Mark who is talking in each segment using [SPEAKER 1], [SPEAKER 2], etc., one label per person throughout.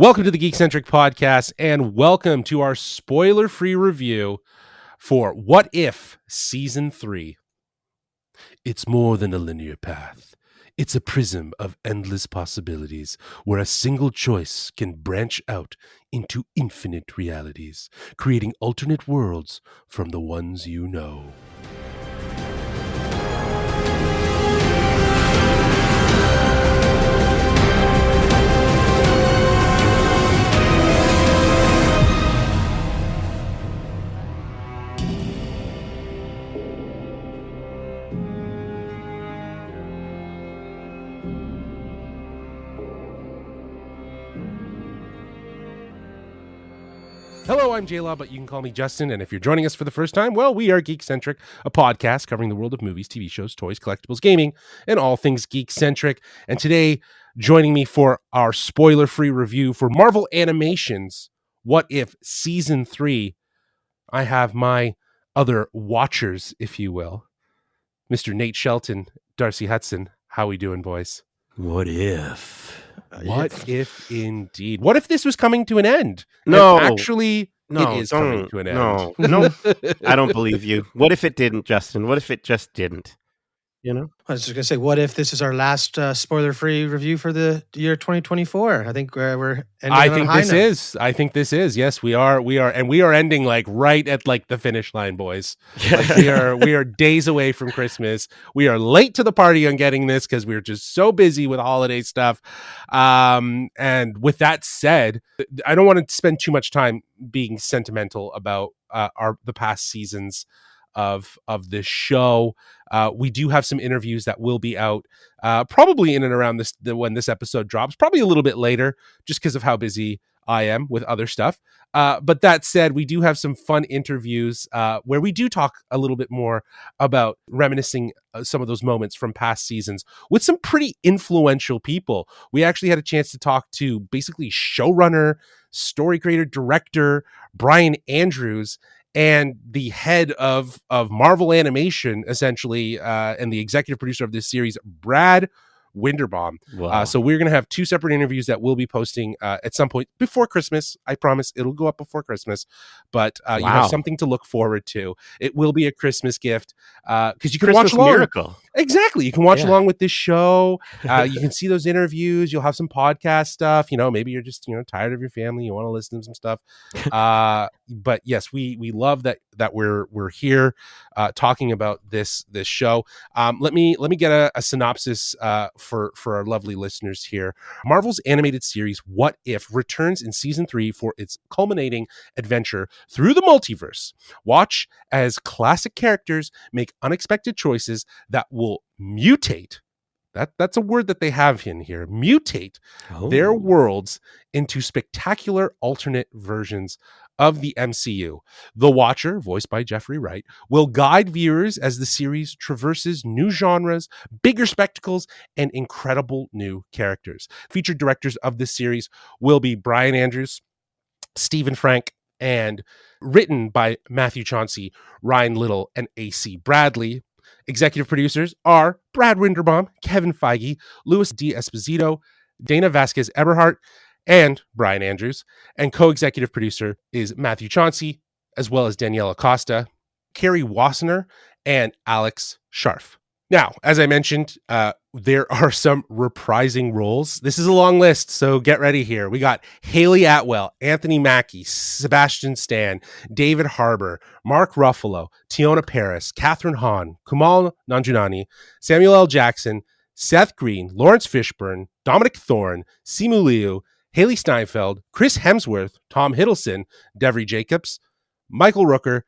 [SPEAKER 1] Welcome to the Geekcentric podcast, and welcome to our spoiler-free review for What If Season 3. It's more than a linear path. It's a prism of endless possibilities where a single choice can branch out into infinite realities, creating alternate worlds from the ones you know. Hello, I'm J-Law, but you can call me Justin, and if you're joining us for the first time, well, we are Geekcentric, a podcast covering the world of movies, TV shows, toys, collectibles, gaming, and all things geek-centric. And today, joining me for our spoiler-free review for Marvel Animation's What If Season 3, I have my other watchers, if you will, Mr. Nate Shelton, Darcy Hudson. How we doing, boys?
[SPEAKER 2] What if?
[SPEAKER 1] What if indeed? What if this was coming to an end?
[SPEAKER 2] No,
[SPEAKER 1] and actually, it is coming to an end.
[SPEAKER 2] No, I don't believe you. What if it didn't, Justin? What if it just didn't? You know,
[SPEAKER 3] I was just going to say, what if this is our last spoiler-free review for the year 2024? I think we're ending
[SPEAKER 1] I
[SPEAKER 3] on
[SPEAKER 1] think
[SPEAKER 3] a high
[SPEAKER 1] this
[SPEAKER 3] note.
[SPEAKER 1] is. I think this is. Yes, we are, and we are ending like right at like the finish line, boys. Like we are days away from Christmas. We are late to the party on getting this because we're just so busy with holiday stuff. And with that said, I don't want to spend too much time being sentimental about the past seasons of this show. We do have some interviews that will be out probably in and around when this episode drops, probably a little bit later, just because of how busy I am with other stuff. But that said, we do have some fun interviews where we do talk a little bit more about reminiscing some of those moments from past seasons with some pretty influential people. We actually had a chance to talk to basically showrunner, story creator, director Brian Andrews, and the head of Marvel Animation, essentially, and the executive producer of this series, Brad Winderbaum.
[SPEAKER 2] wow.
[SPEAKER 1] So we're going to have two separate interviews that we'll be posting at some point before Christmas. I promise it'll go up before Christmas, but you have something to look forward to. It will be a Christmas gift because you can watch along.
[SPEAKER 2] Miracle.
[SPEAKER 1] Exactly. You can watch along with this show. You can see those interviews. You'll have some podcast stuff. Maybe you're just, tired of your family. You want to listen to some stuff. But yes, we love that we're here talking about this show. Let me get a synopsis for our lovely listeners here. Marvel's animated series What If returns in season 3 for its culminating adventure through the multiverse. Watch as classic characters make unexpected choices that will mutate. That's a word that they have in here. Mutate their worlds into spectacular alternate versions of the MCU. The Watcher, voiced by Jeffrey Wright, will guide viewers as the series traverses new genres, bigger spectacles, and incredible new characters. Featured directors of this series will be Brian Andrews, Stephen Frank, and written by Matthew Chauncey, Ryan Little, and A.C. Bradley. Executive producers are Brad Winderbaum, Kevin Feige, Louis D. Esposito, Dana Vasquez Eberhardt, and Brian Andrews. And co-executive producer is Matthew Chauncey, as well as Daniela Costa, Kerry Wassener, and Alex Scharf. Now, as I mentioned, there are some reprising roles. This is a long list, so get ready here. We got Haley Atwell, Anthony Mackie, Sebastian Stan, David Harbour, Mark Ruffalo, Tiona Paris, Catherine Hahn, Kumail Nanjiani, Samuel L. Jackson, Seth Green, Lawrence Fishburne, Dominic Thorne, Simu Liu, Haley Steinfeld, Chris Hemsworth, Tom Hiddleston, Devery Jacobs, Michael Rooker,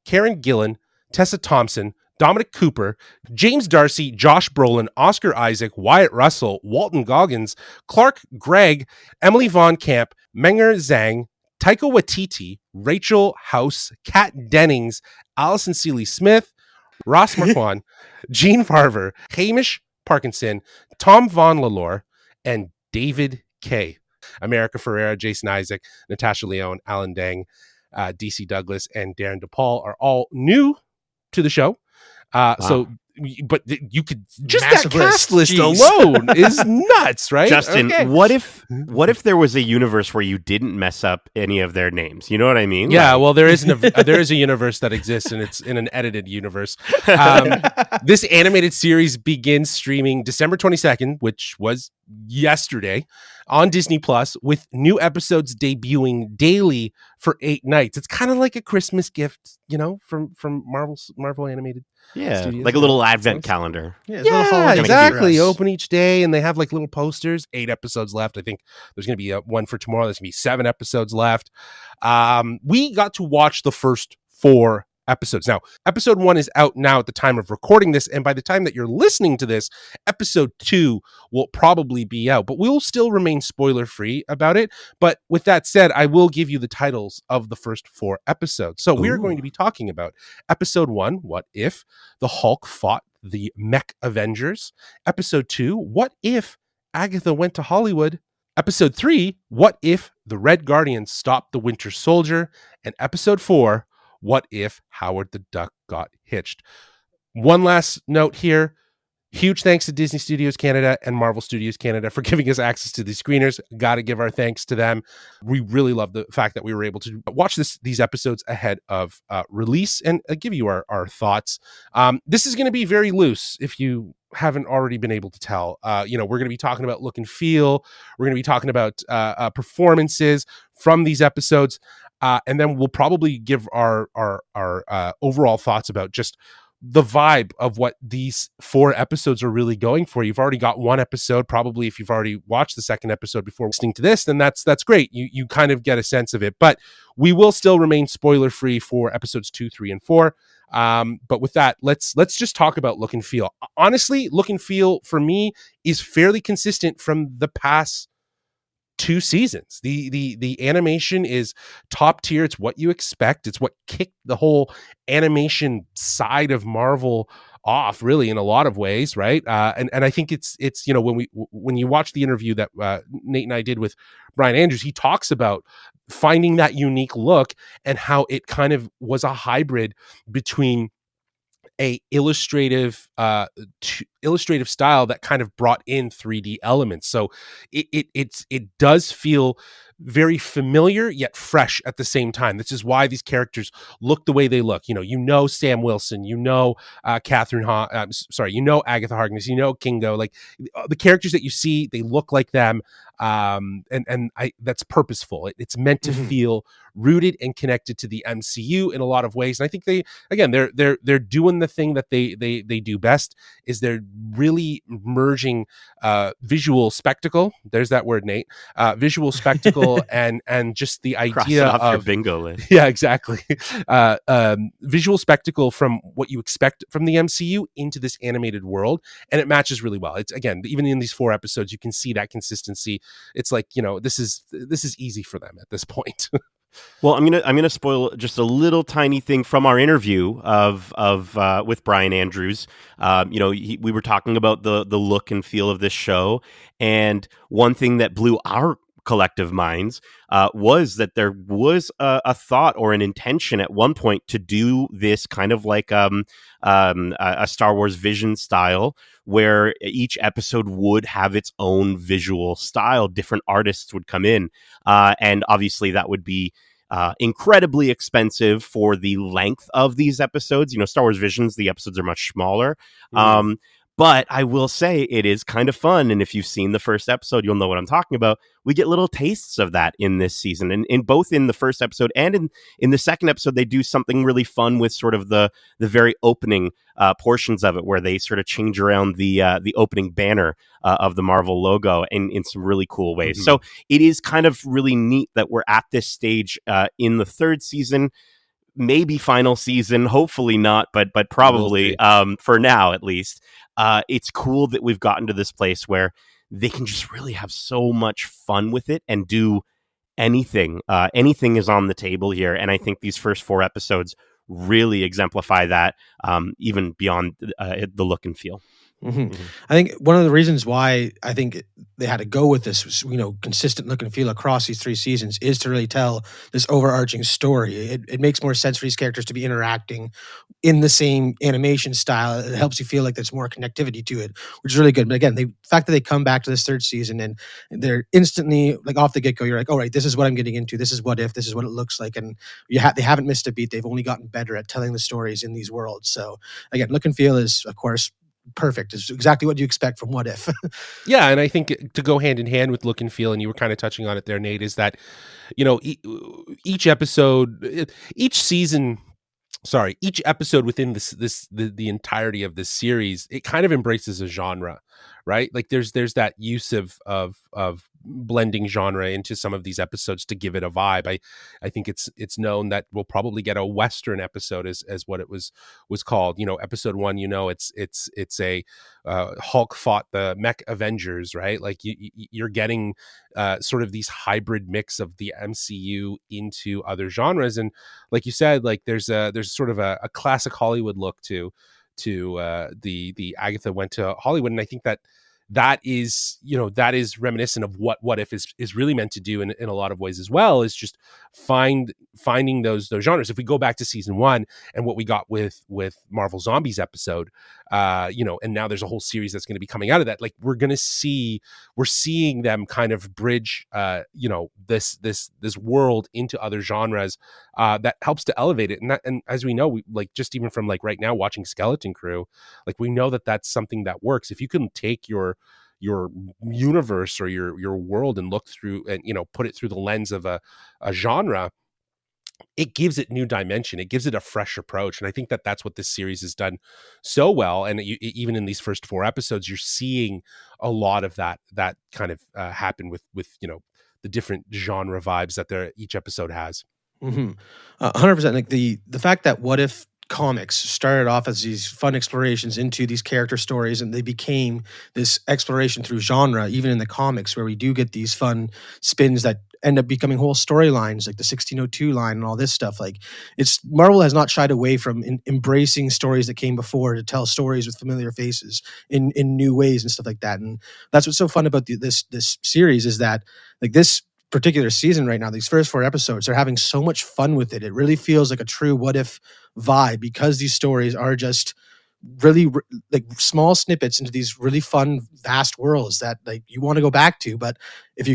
[SPEAKER 1] Karen Gillan, Tessa Thompson, Dominic Cooper, James Darcy, Josh Brolin, Oscar Isaac, Wyatt Russell, Walton Goggins, Clark Gregg, Emily Von Camp, Menger Zhang, Taika Waititi, Rachel House, Kat Dennings, Allison Seeley Smith, Ross Marquand, Gene Farver, Hamish Parkinson, Tom Von Lalore, and David Kay. America Ferrera, Jason Isaac, Natasha Lyonne, Alan Dang, DC Douglas, and Darren DePaul are all new to the show. So but you could just
[SPEAKER 3] Massive
[SPEAKER 1] that cast list
[SPEAKER 3] Jeez.
[SPEAKER 1] alone is nuts, right?
[SPEAKER 2] Justin,
[SPEAKER 1] Okay.
[SPEAKER 2] what if there was a universe where you didn't mess up any of their names? You know what I mean?
[SPEAKER 1] Yeah, well, there is a universe that exists, and it's in an edited universe. This animated series begins streaming December 22nd, which was yesterday, on Disney Plus, with new episodes debuting daily for 8 nights. It's kind of like a Christmas gift, from Marvel Animated Studios.
[SPEAKER 2] like a little advent calendar.
[SPEAKER 1] Yeah, exactly. Open each day, and they have like little posters. 8 episodes left. I think there's going to be one for tomorrow. There's going to be 7 episodes left. We got to watch the first 4 episodes. Now, episode 1 is out now at the time of recording this, and by the time that you're listening to this, episode 2 will probably be out, but we'll still remain spoiler free about it. But with that said, I will give you the titles of the first 4 episodes. So we're going to be talking about episode 1, What If the Hulk Fought the Mech Avengers? Episode 2, What If Agatha Went to Hollywood? Episode 3, What If the Red Guardian Stopped the Winter Soldier? And episode 4, What If Howard the Duck Got Hitched? One last note here. Huge thanks to Disney Studios Canada and Marvel Studios Canada for giving us access to these screeners. Got to give our thanks to them. We really love the fact that we were able to watch these episodes ahead of release and give you our thoughts. This is going to be very loose if you haven't already been able to tell. We're going to be talking about look and feel. We're going to be talking about performances from these episodes. And then we'll probably give our overall thoughts about just the vibe of what these 4 episodes are really going for. You've already got 1 episode. Probably if you've already watched the second episode before listening to this, then that's great. You kind of get a sense of it, but we will still remain spoiler free for episodes 2, 3, and 4. But with that, let's just talk about look and feel. Honestly, look and feel for me is fairly consistent from the past 2 seasons. The animation is top tier. It's what you expect. It's what kicked the whole animation side of Marvel off, really, in a lot of ways, right? And I think it's when you watch the interview that Nate and I did with Brian Andrews, he talks about finding that unique look and how it kind of was a hybrid between a illustrative style that kind of brought in 3D elements. So it does feel very familiar yet fresh at the same time. This is why these characters look the way they look. Sam Wilson, Agatha Harkness, Kingo, like the characters that you see, they look like them. That's purposeful. It's meant to feel rooted and connected to the MCU in a lot of ways. And I think they're doing the thing that they do best, is they're really merging visual spectacle. There's that word, Nate. Visual spectacle and just the idea
[SPEAKER 2] off
[SPEAKER 1] of
[SPEAKER 2] your bingo list.
[SPEAKER 1] Yeah, exactly. Visual spectacle from what you expect from the MCU into this animated world, and it matches really well. It's, again, even in these 4 episodes, you can see that consistency. It's like, this is easy for them at this point.
[SPEAKER 2] Well, I'm gonna spoil just a little tiny thing from our interview with Brian Andrews. We were talking about the look and feel of this show, and one thing that blew our collective minds was that there was a thought or an intention at one point to do this kind of like a Star Wars Vision style, where each episode would have its own visual style. Different artists would come in, and obviously that would be incredibly expensive for the length of these episodes. Star Wars Visions, the episodes are much smaller. But I will say it is kind of fun. And if you've seen the first episode, you'll know what I'm talking about. We get little tastes of that in this season. And in both in the first episode and in the second episode, they do something really fun with sort of the very opening portions of it, where they sort of change around the opening banner of the Marvel logo in some really cool ways. So it is kind of really neat that we're at this stage in the 3rd season. Maybe final season, hopefully not, but probably for now at least. It's cool that we've gotten to this place where they can just really have so much fun with it and do anything. Anything is on the table here, and I think these first 4 episodes really exemplify that, even beyond the look and feel. Mhm.
[SPEAKER 3] I think one of the reasons why I think they had to go with this was, consistent look and feel across these 3 seasons is to really tell this overarching story. It makes more sense for these characters to be interacting in the same animation style. It helps you feel like there's more connectivity to it, which is really good. But again, the fact that they come back to this 3rd season and they're instantly like off the get go, you're like, all right, this is what I'm getting into. This is what if. This is what it looks like, and they haven't missed a beat. They've only gotten better at telling the stories in these worlds. So again, look and feel is of course perfect. It's exactly what you expect from What If.
[SPEAKER 1] Yeah, and I think to go hand in hand with look and feel, and you were kind of touching on it there, Nate, is that each episode, each season, sorry, each episode within the entirety of this series, it kind of embraces a genre, right? Like there's that use of blending genre into some of these episodes to give it a vibe. I think it's known that we'll probably get a Western episode as what it was called. Episode 1, it's a Hulk fought the Mech Avengers, right? Like you're getting sort of these hybrid mix of the MCU into other genres. And like you said, like there's sort of a classic Hollywood look to the Agatha Went to Hollywood. And I think that is reminiscent of what if is really meant to do in a lot of ways as well, is just finding those genres. If we go back to season 1 and what we got with Marvel Zombies episode, and now there's a whole series that's going to be coming out of that. Like we're seeing them kind of bridge this world into other genres that helps to elevate it. And as we know, we like, just even from like right now watching Skeleton Crew, like we know that that's something that works. If you can take your universe or your world and look through and put it through the lens of a genre, it gives it new dimension. It gives it a fresh approach. And I think that's what this series has done so well. And even in these first 4 episodes, you're seeing a lot of that kind of happen with the different genre vibes that each episode has.
[SPEAKER 3] 100%. Like the fact that What If comics started off as these fun explorations into these character stories, and they became this exploration through genre, even in the comics, where we do get these fun spins that end up becoming whole storylines, like the 1602 line and all this stuff. Like Marvel has not shied away from embracing stories that came before to tell stories with familiar faces in new ways and stuff like that. And that's what's so fun about this series, is that like this particular season right now, these first 4 episodes, they're having so much fun with it. It really feels like a true What If vibe, because these stories are just really like small snippets into these really fun, vast worlds that like you want to go back to. But if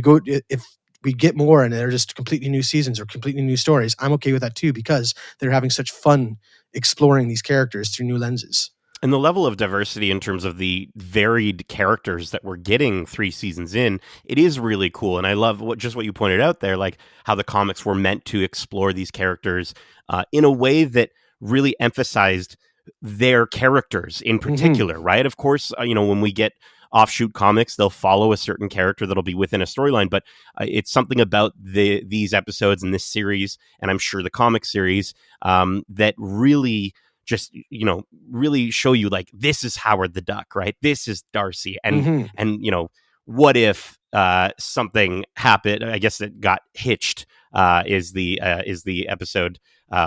[SPEAKER 3] we get more and they're just completely new seasons or completely new stories, I'm okay with that too, because they're having such fun exploring these characters through new lenses.
[SPEAKER 2] And the level of diversity in terms of the varied characters that we're getting 3 seasons in, it is really cool. And I love what you pointed out there, like how the comics were meant to explore these characters in a way that really emphasized their characters in particular, right? Of course, when we get offshoot comics, they'll follow a certain character that'll be within a storyline, but it's something about these episodes and this series, and I'm sure the comic series, that really just really show you like, this is Howard the Duck, right? This is Darcy, and what if something happened? I guess it got hitched. Is the episode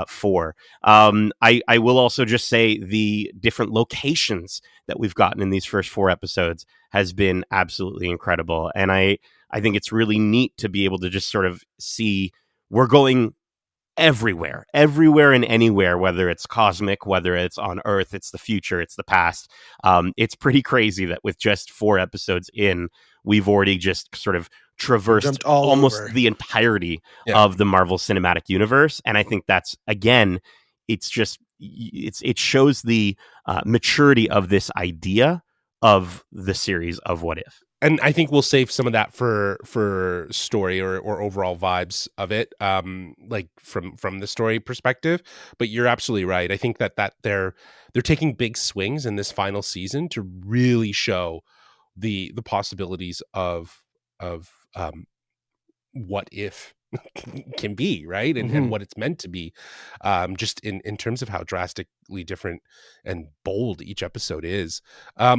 [SPEAKER 2] 4. I will also just say the different locations that we've gotten in these first 4 episodes has been absolutely incredible, and I think it's really neat to be able to just sort of see we're going everywhere and anywhere, whether it's cosmic, whether it's on Earth, it's the future, it's the past. It's pretty crazy that with just 4 episodes in, we've already just sort of traversed almost the entirety of the Marvel Cinematic Universe. And I think that's, again, it shows the maturity of this idea of the series of What If.
[SPEAKER 1] And I think we'll save some of that for story or overall vibes of it, like from the story perspective. But you're absolutely right. I think that they're taking big swings in this final season to really show the possibilities of what if can be, right? And what it's meant to be, just in terms of how drastically different and bold each episode is.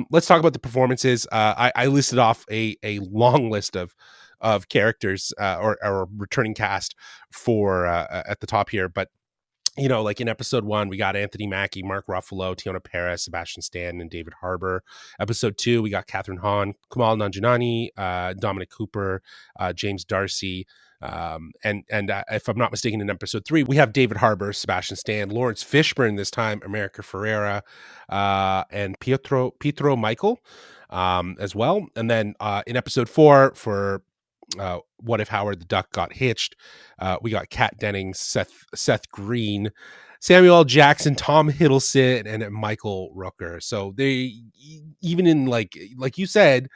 [SPEAKER 1] Let's talk about the performances. I listed off a long list of characters or returning cast for at the top here, but you know, like in episode 1, we got Anthony Mackie, Mark Ruffalo, Tiona Perez, Sebastian Stan, and David Harbour. Episode 2, we got Catherine Hahn, Kumail Nanjiani, Dominic Cooper, James Darcy. And if I'm not mistaken, in episode 3, we have David Harbour, Sebastian Stan, Lawrence Fishburne this time, America Ferrera, and Pietro Michael as well. And then in episode 4, for What If Howard the Duck Got Hitched, we got Kat Dennings, Seth Green, Samuel L. Jackson, Tom Hiddleston, and Michael Rooker. So they, even in like you said,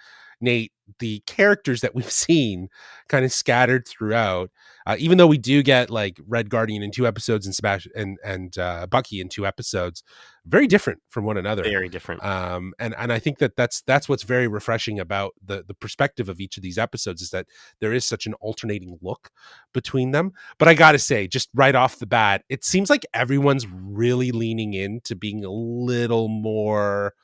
[SPEAKER 1] Nate, the characters that we've seen kind of scattered throughout. Even though we do get like Red Guardian in 2 episodes and Sebastian and Bucky in 2 episodes, very different from one another.
[SPEAKER 2] Very different.
[SPEAKER 1] And I think that's what's very refreshing about the perspective of each of these episodes, is that there is such an alternating look between them. But I gotta say, just right off the bat, it seems like everyone's really leaning into being a little more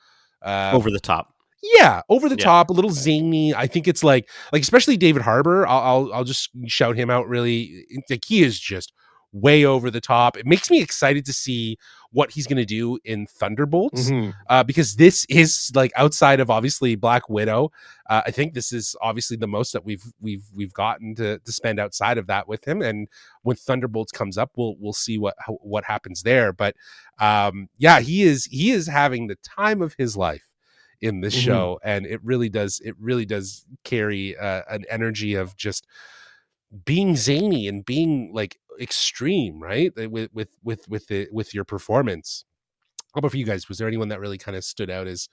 [SPEAKER 2] Over the top.
[SPEAKER 1] Yeah, over the top, a little zany. I think it's like especially David Harbour. I'll just shout him out. Really, like he is just way over the top. It makes me excited to see what he's going to do in Thunderbolts, because this is like outside of obviously Black Widow. I think this is obviously the most that we've gotten to spend outside of that with him. And when Thunderbolts comes up, we'll see what happens there. But yeah, he is having the time of his life in this show, and it really does carry an energy of just being zany and being like extreme, right? With your performance. How about for you guys? Was there anyone that really kind of stood out as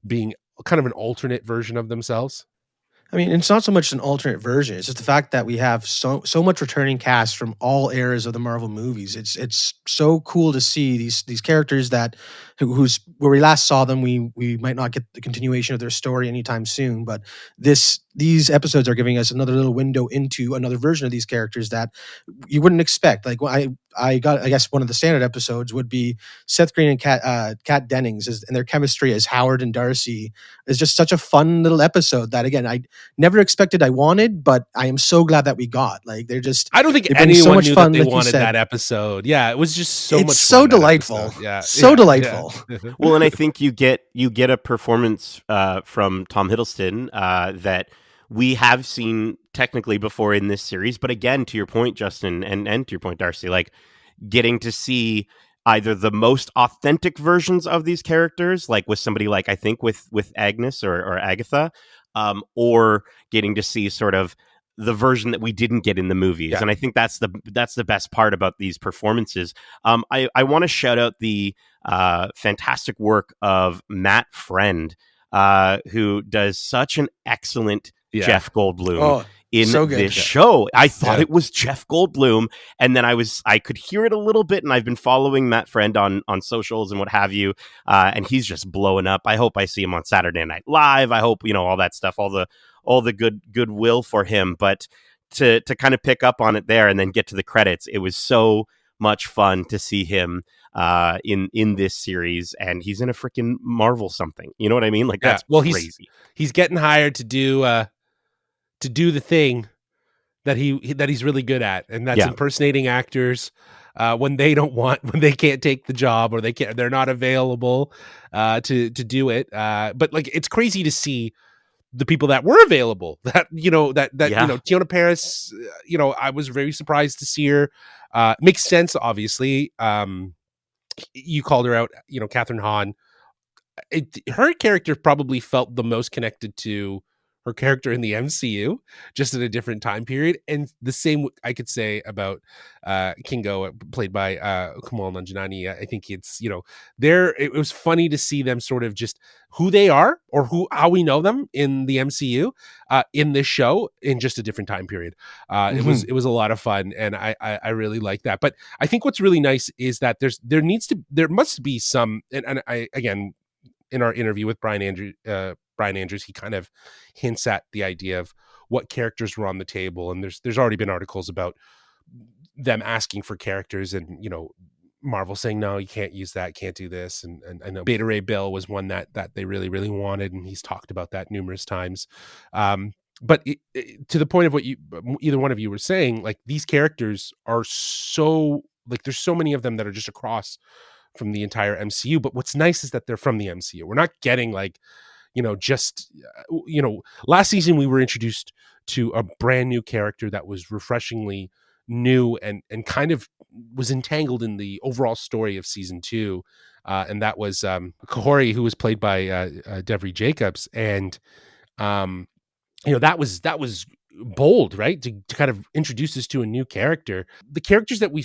[SPEAKER 1] being kind of an alternate version of themselves?
[SPEAKER 3] I mean, it's not so much an alternate version. It's just the fact that we have so much returning cast from all eras of the Marvel movies. It's so cool to see these characters that who's where we last saw them. We might not get the continuation of their story anytime soon, but these episodes are giving us another little window into another version of these characters that you wouldn't expect. Like I guess one of the standard episodes would be Seth Green and Kat Dennings, and their chemistry as Howard and Darcy is just such a fun little episode that, again, I never expected I wanted, but I am so glad that we got. Like
[SPEAKER 1] I don't think anyone knew that they wanted that episode. Yeah, it was just so much. It's
[SPEAKER 3] so delightful.
[SPEAKER 1] Yeah,
[SPEAKER 3] so delightful.
[SPEAKER 2] Yeah. Well, and I think you get a performance from Tom Hiddleston that we have seen technically before in this series, but again, to your point, Justin, and to your point, Darcy, like getting to see either the most authentic versions of these characters, like with somebody like I think with Agnes or Agatha, or getting to see sort of the version that we didn't get in the movies. Yeah. And I think that's the best part about these performances. I want to shout out the fantastic work of Matt Friend, who does such an excellent Jeff Goldblum in this show. I thought it was Jeff Goldblum, and then I could hear it a little bit, and I've been following Matt Friend on socials and what have you, and he's just blowing up. I hope I see him on Saturday Night Live. I hope, all that stuff, all the goodwill for him. But to kind of pick up on it there and then get to the credits, it was so much fun to see him in this series, and he's in a freaking Marvel something. You know what I mean? Like that's crazy.
[SPEAKER 1] He's getting hired to do the thing that he's really good at, and that's impersonating actors when they can't take the job, or they're not available to do it. But like, it's crazy to see the people that were available, that Tiona Paris, I was very surprised to see her. Makes sense, obviously. You called her out, Catherine Hahn. Her character probably felt the most connected to her character in the MCU, just in a different time period. And the same I could say about Kingo, played by Kumail Nanjiani. I think it's, it was funny to see them sort of just who they are, or how we know them in the MCU, in this show, in just a different time period. It was a lot of fun, and I really like that. But I think what's really nice is that there must be some, and I, again, in our interview with Brian Andrews, he kind of hints at the idea of what characters were on the table, and there's already been articles about them asking for characters, and Marvel saying, no, you can't use that, can't do this, and I know Beta Ray Bill was one that they really, really wanted, and he's talked about that numerous times. But to the point of what either one of you were saying, like, these characters are so like there's so many of them that are just across from the entire MCU. But what's nice is that they're from the MCU. We're not getting like, just last season we were introduced to a brand new character that was refreshingly new and kind of was entangled in the overall story of season 2, and that was Kahori, who was played by Devry Jacobs. And that was bold, right? To kind of introduce us to a new character. The characters that we're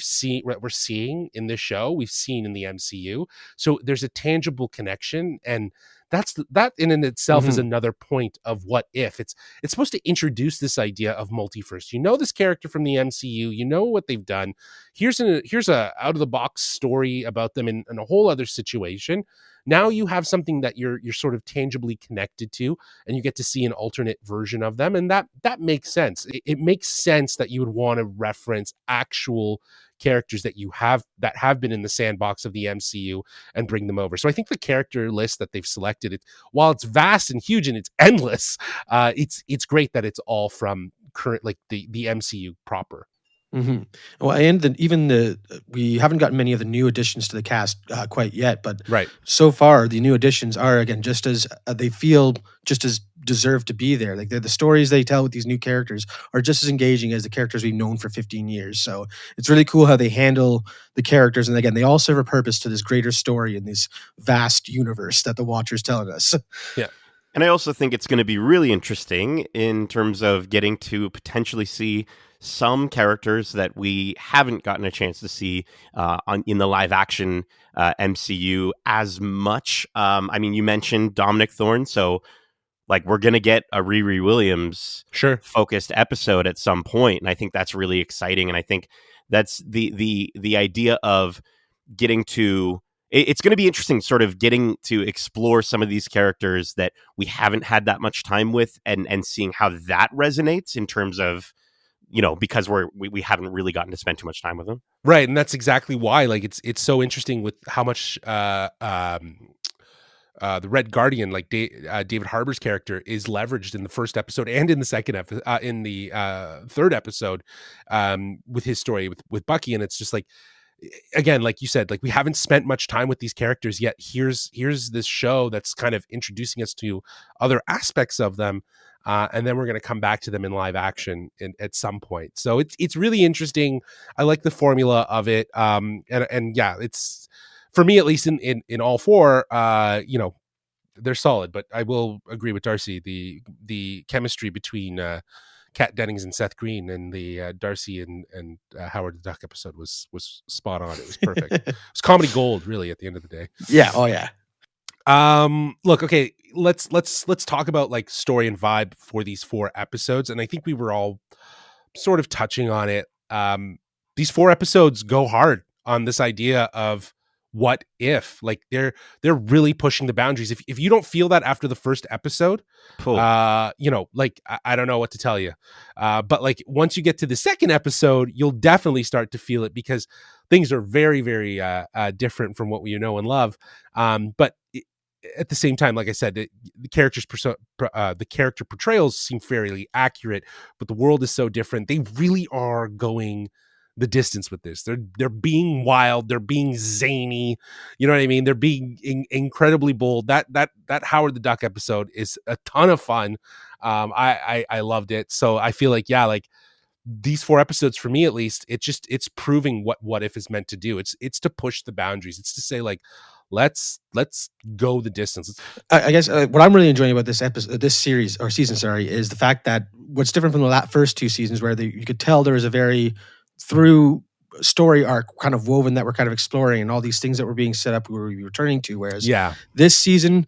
[SPEAKER 1] seeing in this show, we've seen in the MCU. So there's a tangible connection, and that in and itself is another point of what if. It's supposed to introduce this idea of multiverse. This character from the MCU, what they've done. Here's a out of the box story about them in a whole other situation. Now you have something that you're sort of tangibly connected to, and you get to see an alternate version of them, and that makes sense. It makes sense that you would want to reference actual characters that have been in the sandbox of the MCU and bring them over. So I think the character list that they've selected, while it's vast and huge and it's endless, it's great that it's all from current, like the MCU proper.
[SPEAKER 3] Well, and we haven't gotten many of the new additions to the cast quite yet, but
[SPEAKER 1] right.
[SPEAKER 3] So far the new additions are again just as they feel just as deserve to be there. Like the stories they tell with these new characters are just as engaging as the characters we've known for 15 years. So it's really cool how they handle the characters, and again, they all serve a purpose to this greater story in this vast universe that the Watcher's telling us.
[SPEAKER 1] Yeah.
[SPEAKER 2] And I also think it's going to be really interesting in terms of getting to potentially see some characters that we haven't gotten a chance to see in the live action MCU as much. I mean, you mentioned Dominic Thorne, so like we're going to get a Riri Williams focused episode at some point, and I think that's really exciting. And I think that's the idea of getting to. It's going to be interesting, sort of getting to explore some of these characters that we haven't had that much time with, and seeing how that resonates in terms of, because we haven't really gotten to spend too much time with them.
[SPEAKER 1] Right. And that's exactly why, like, it's so interesting with how much the Red Guardian, like David Harbour's character, is leveraged in the first episode and in the second episode, in the third episode, with his story with Bucky. And it's just like, again, like you said, like we haven't spent much time with these characters yet. Here's this show that's kind of introducing us to other aspects of them, and then we're going to come back to them in live action at some point. So it's really interesting. I like the formula of it, and yeah, it's, for me at least, in all four, they're solid. But I will agree with Darcy, the chemistry between Kat Dennings and Seth Green and the Darcy and Howard the Duck episode was spot on. It was perfect. It was comedy gold, really, at the end of the day.
[SPEAKER 3] Yeah. Oh yeah.
[SPEAKER 1] Look, okay, let's talk about like story and vibe for these 4 episodes. And I think we were all sort of touching on it. These 4 episodes go hard on this idea of what if. Like they're really pushing the boundaries. If you don't feel that after the first episode,
[SPEAKER 2] cool.
[SPEAKER 1] Like I don't know what to tell you. But like once you get to the second episode, you'll definitely start to feel it, because things are very, very different from what we know and love. But at the same time, like I said, the character portrayals seem fairly accurate, but the world is so different. They really are going the distance with this. They're being wild. They're being zany. You know what I mean? They're being incredibly bold. That Howard the Duck episode is a ton of fun. I loved it. So I feel like, yeah, like these 4 episodes, for me at least, it's proving what if is meant to do. It's to push the boundaries. It's to say like, let's go the distance.
[SPEAKER 3] I guess what I'm really enjoying about this series or season, sorry, is the fact that what's different from the first 2 seasons, where you could tell there was a very through story arc kind of woven that we're kind of exploring, and all these things that were being set up we were returning to. Whereas this season,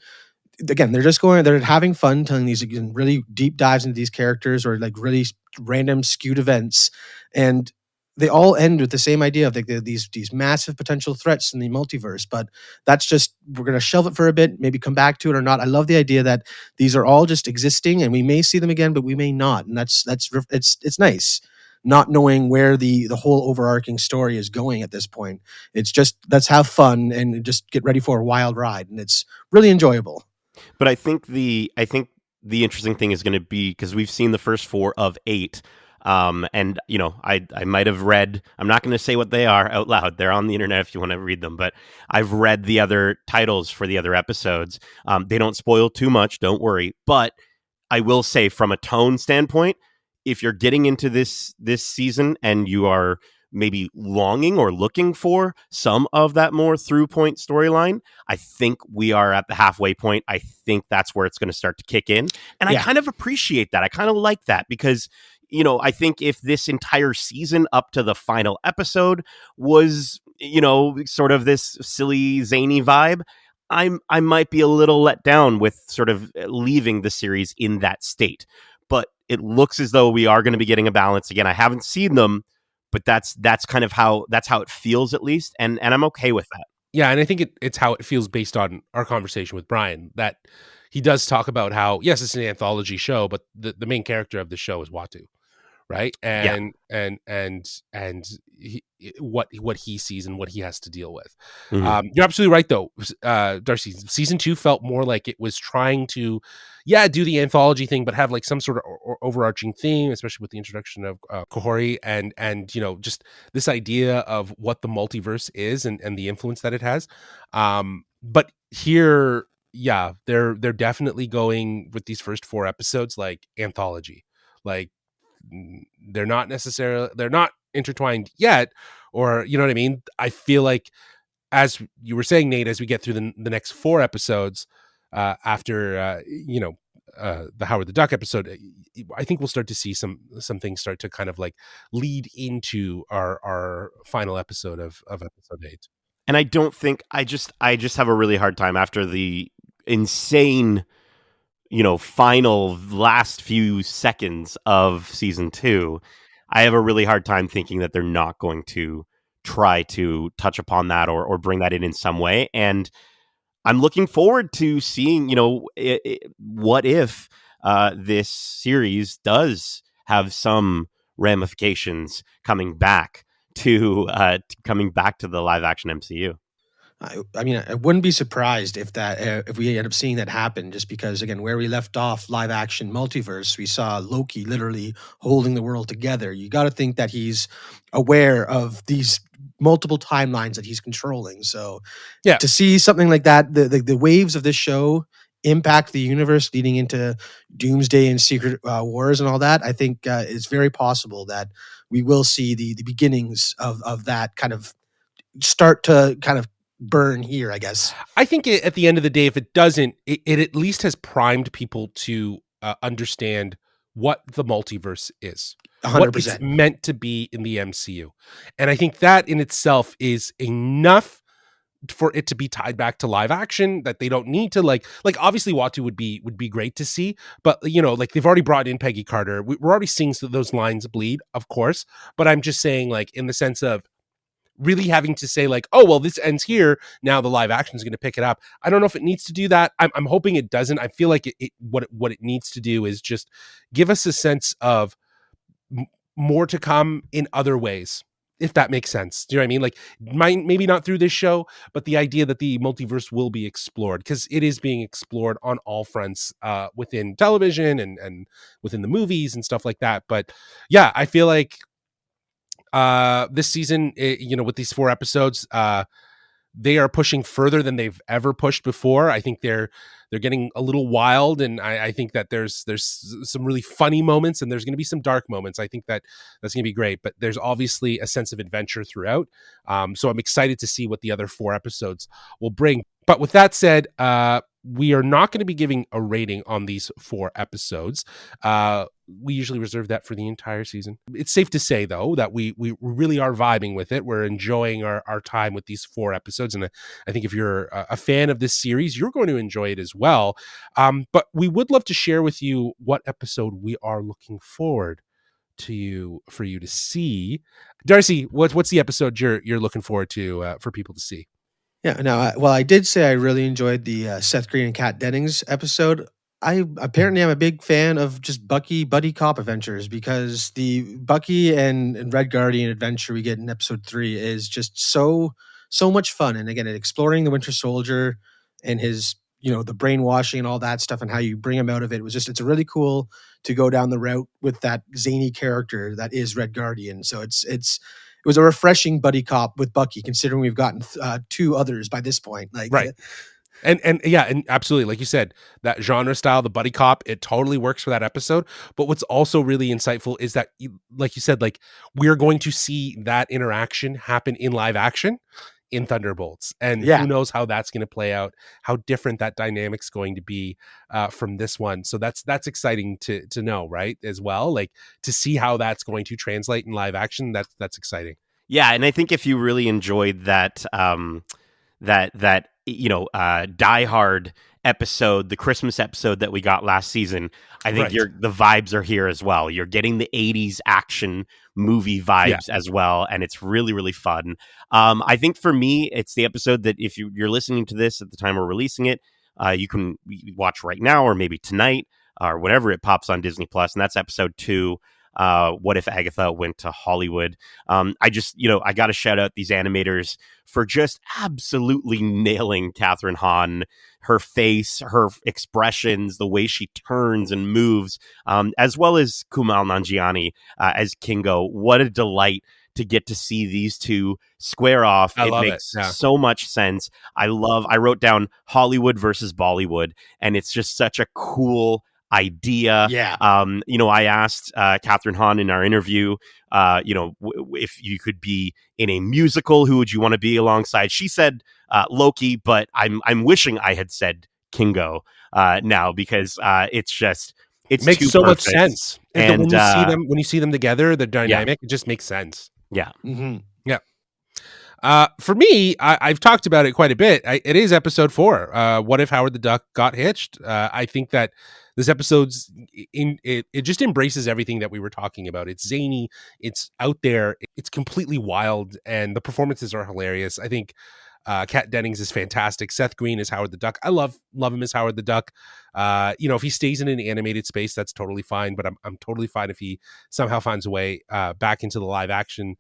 [SPEAKER 3] again, they're having fun telling these really deep dives into these characters, or like really random skewed events, and they all end with the same idea of like these massive potential threats in the multiverse. But that's just, we're going to shelve it for a bit, maybe come back to it or not. I love the idea that these are all just existing, and we may see them again, but we may not, and it's nice not knowing where the whole overarching story is going at this point. It's just, let's have fun and just get ready for a wild ride, and it's really enjoyable.
[SPEAKER 2] But I think the interesting thing is going to be, because we've seen the first 4 of 8. And I might have read. I'm not going to say what they are out loud. They're on the internet if you want to read them. But I've read the other titles for the other episodes. They don't spoil too much. Don't worry. But I will say, from a tone standpoint, if you're getting into this season and you are maybe longing or looking for some of that more through point storyline, I think we are at the halfway point. I think that's where it's going to start to kick in. And I kind of appreciate that. I kind of like that because, I think if this entire season up to the final episode was, sort of this silly, zany vibe, I might be a little let down with sort of leaving the series in that state. But it looks as though we are going to be getting a balance again. I haven't seen them, but that's kind of how it feels, at least, and I'm okay with that.
[SPEAKER 1] Yeah, and I think it's how it feels based on our conversation with Brian, that he does talk about how, yes, it's an anthology show, but the main character of the show is Watu, right? And what he sees and what he has to deal with.
[SPEAKER 2] Mm-hmm.
[SPEAKER 1] You're absolutely right, though, Darcy. Season 2 felt more like it was trying to, do the anthology thing, but have like some sort of overarching theme, especially with the introduction of Kohori and just this idea of what the multiverse is and the influence that it has. But here, they're definitely going with these first 4 episodes like anthology, like they're not intertwined yet, or you know what I mean. I feel like, as you were saying, Nate, as we get through the next 4 episodes after the Howard the Duck episode, I think we'll start to see some things start to kind of like lead into our final episode of episode 8.
[SPEAKER 2] And I don't think I just have a really hard time after the insane final last few seconds of season 2. I have a really hard time thinking that they're not going to try to touch upon that or bring that in some way. And I'm looking forward to seeing, what if this series does have some ramifications coming back to the live action MCU.
[SPEAKER 3] I mean, I wouldn't be surprised if we end up seeing that happen, just because, again, where we left off, live action multiverse, we saw Loki literally holding the world together. You got to think that he's aware of these multiple timelines that he's controlling. So, to see something like that, the waves of this show impact the universe leading into Doomsday and Secret Wars and all that, I think it's very possible that we will see the beginnings of that kind of start to kind of burn here, I guess.
[SPEAKER 1] I think at the end of the day, if it doesn't, it at least has primed people to understand what the multiverse is,
[SPEAKER 3] 100%.
[SPEAKER 1] what it's meant to be in the MCU. And I think that in itself is enough for it to be tied back to live action, that they don't need to like obviously Watu would be great to see, but like they've already brought in Peggy Carter. We're already seeing those lines bleed, of course, but I'm just saying, like, in the sense of really having to say, like, oh, well, this ends here, now the live action is going to pick it up. I don't know if it needs to do that. I'm hoping it doesn't. I feel like what it needs to do is just give us a sense of more to come in other ways, if that makes sense. Do you know what I mean? Like, maybe not through this show, but the idea that the multiverse will be explored, because it is being explored on all fronts within television and within the movies and stuff like that. But yeah, I feel like this season, with these 4 episodes, they are pushing further than they've ever pushed before. I think they're getting a little wild, and I think that there's some really funny moments, and there's going to be some dark moments. I think that's going to be great, but there's obviously a sense of adventure throughout. So I'm excited to see what the other 4 episodes will bring. But with that said, we are not going to be giving a rating on these 4 episodes. We usually reserve that for the entire season. It's safe to say, though, that we really are vibing with it. We're enjoying our time with these 4 episodes. And I think if you're a fan of this series, you're going to enjoy it as well. But we would love to share with you what episode we are looking forward for you to see. Darcy, what's the episode you're looking forward to for people to see?
[SPEAKER 3] Yeah, no, I did say I really enjoyed the Seth Green and Kat Dennings episode. I apparently am a big fan of just Bucky buddy cop adventures, because the Bucky and Red Guardian adventure we get in episode 3 is just so much fun. And again, exploring the Winter Soldier and his the brainwashing and all that stuff and how you bring him out of it. It's really cool to go down the route with that zany character that is Red Guardian. So it was a refreshing buddy cop with Bucky, considering we've gotten 2 others by this point.
[SPEAKER 1] Right. And yeah, and absolutely, like you said, that genre style, the buddy cop, it totally works for that episode. But what's also really insightful is that, like you said, like we're going to see that interaction happen in live action in Thunderbolts, and who knows how that's going to play out, how different that dynamic's going to be from this one. So that's exciting to know, right? As well, like to see how that's going to translate in live action. That's exciting.
[SPEAKER 2] Yeah, and I think if you really enjoyed that Die Hard episode, the Christmas episode that we got last season, I think the vibes are here as well. You're getting the 80s action movie vibes as well, and it's really, really fun. I think for me, it's the episode that if you're listening to this at the time we're releasing it, you can watch right now or maybe tonight or whenever it pops on Disney Plus, and that's episode 2. What if Agatha went to Hollywood? I got to shout out these animators for just absolutely nailing Catherine Hahn, her face, her expressions, the way she turns and moves, as well as Kumail Nanjiani as Kingo. What a delight to get to see these two square off. It makes so much sense. I wrote down Hollywood versus Bollywood, and it's just such a cool idea. I asked Catherine Hahn in our interview, if you could be in a musical, who would you want to be alongside? She said Loki, but I'm wishing I had said Kingo now, because it
[SPEAKER 1] makes so much sense. And when you see them together, the dynamic, it just makes sense.
[SPEAKER 2] Yeah.
[SPEAKER 3] Mm-hmm.
[SPEAKER 1] Yeah. For me, I've talked about it quite a bit. It is episode 4. What if Howard the Duck got hitched? I think that this episode's it just embraces everything that we were talking about. It's zany, it's out there, it's completely wild, and the performances are hilarious. I think Kat Dennings is fantastic. Seth Green is Howard the Duck. I love him as Howard the Duck. If he stays in an animated space, that's totally fine. But I'm totally fine if he somehow finds a way back into the live action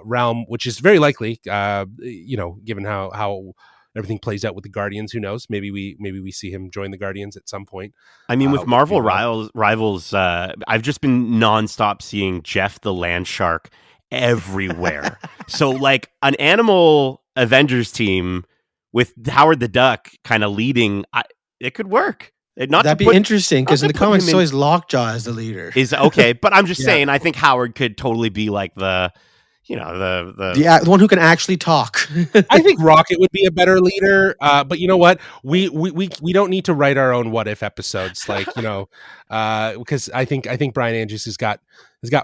[SPEAKER 1] realm, which is very likely. Given how everything plays out with the Guardians, who knows? Maybe we see him join the Guardians at some point.
[SPEAKER 2] I mean, with Marvel Rivals, I've just been nonstop seeing Jeff the Land Shark everywhere. So, like, an animal Avengers team with Howard the Duck kind of leading, it could work.
[SPEAKER 3] That'd be interesting, because in the comics, it's always Lockjaw as the leader.
[SPEAKER 2] Is okay, but I'm just saying, I think Howard could totally be like the
[SPEAKER 3] one who can actually talk.
[SPEAKER 1] I think Rocket would be a better leader, but you know what? We don't need to write our own what if episodes, because I think Brian Andrews has got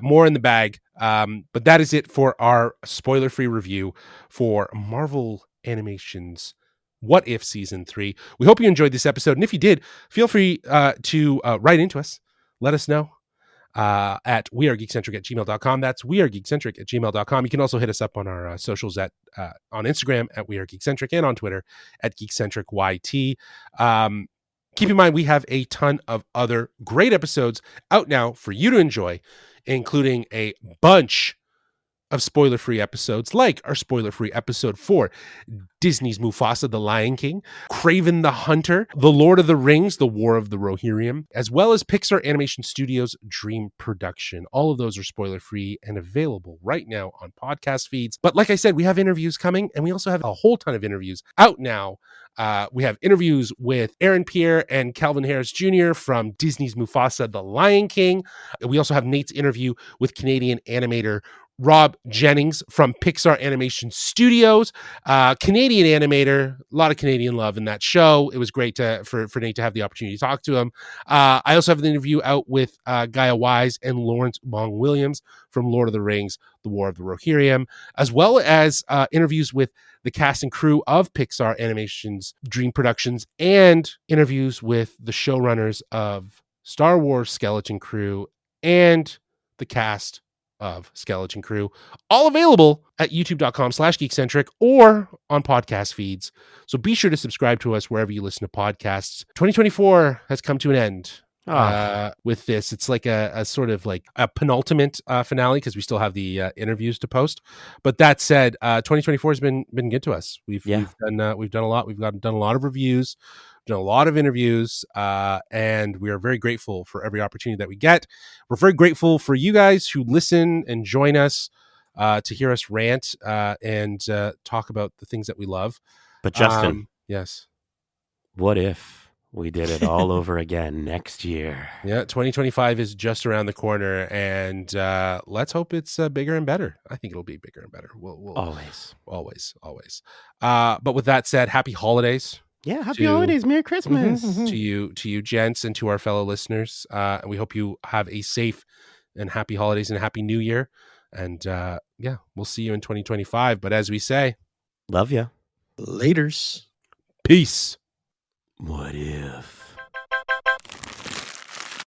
[SPEAKER 1] more in the bag. But that is it for our spoiler-free review for Marvel Animation's What If Season 3. We hope you enjoyed this episode, and if you did, feel free to write into us. Let us know. At wearegeekcentric@gmail.com. That's wearegeekcentric@gmail.com. You can also hit us up on our socials on Instagram at wearegeekcentric and on Twitter at geekcentricyt. Keep in mind, we have a ton of other great episodes out now for you to enjoy, including a bunch of spoiler-free episodes, like our spoiler-free episode 4, Disney's Mufasa the Lion King, Kraven the Hunter, The Lord of the Rings, The War of the Rohirrim, as well as Pixar Animation Studios' Dream Production. All of those are spoiler-free and available right now on podcast feeds. But like I said, we have interviews coming, and we also have a whole ton of interviews out now. We have interviews with Aaron Pierre and Calvin Harris Jr. from Disney's Mufasa the Lion King. We also have Nate's interview with Canadian animator Rob Jennings from Pixar Animation Studios, Canadian animator, a lot of Canadian love in that show. It was great for Nate to have the opportunity to talk to him. I also have an interview out with Gaia Wise and Lawrence Wong Williams from Lord of the Rings, The War of the Rohirrim, as well as interviews with the cast and crew of Pixar Animation's Dream Productions, and interviews with the showrunners of Star Wars Skeleton Crew and the cast of Skeleton Crew, all available at youtube.com/geekcentric or on podcast feeds. So be sure to subscribe to us wherever you listen to podcasts. 2024 has come to an end with this. It's like a sort of like a penultimate finale, because we still have the interviews to post. But that said, 2024 has been good to us. We've done a lot. We've done a lot of reviews. done a lot of interviews, and we are very grateful for every opportunity that we get. We're very grateful for you guys who listen and join us to hear us rant and talk about the things that we love.
[SPEAKER 2] But Justin,
[SPEAKER 1] yes,
[SPEAKER 2] what if we did it all over again next year?
[SPEAKER 1] Yeah, 2025 is just around the corner, and let's hope it's bigger and better. I think it'll be bigger and better. We'll always. But with that said, happy holidays.
[SPEAKER 2] Yeah, happy holidays, Merry Christmas
[SPEAKER 1] to you, gents, and to our fellow listeners. And we hope you have a safe and happy holidays and a happy New Year. And yeah, we'll see you in 2025. But as we say,
[SPEAKER 2] love ya.
[SPEAKER 3] Laters.
[SPEAKER 1] Peace.
[SPEAKER 2] What if?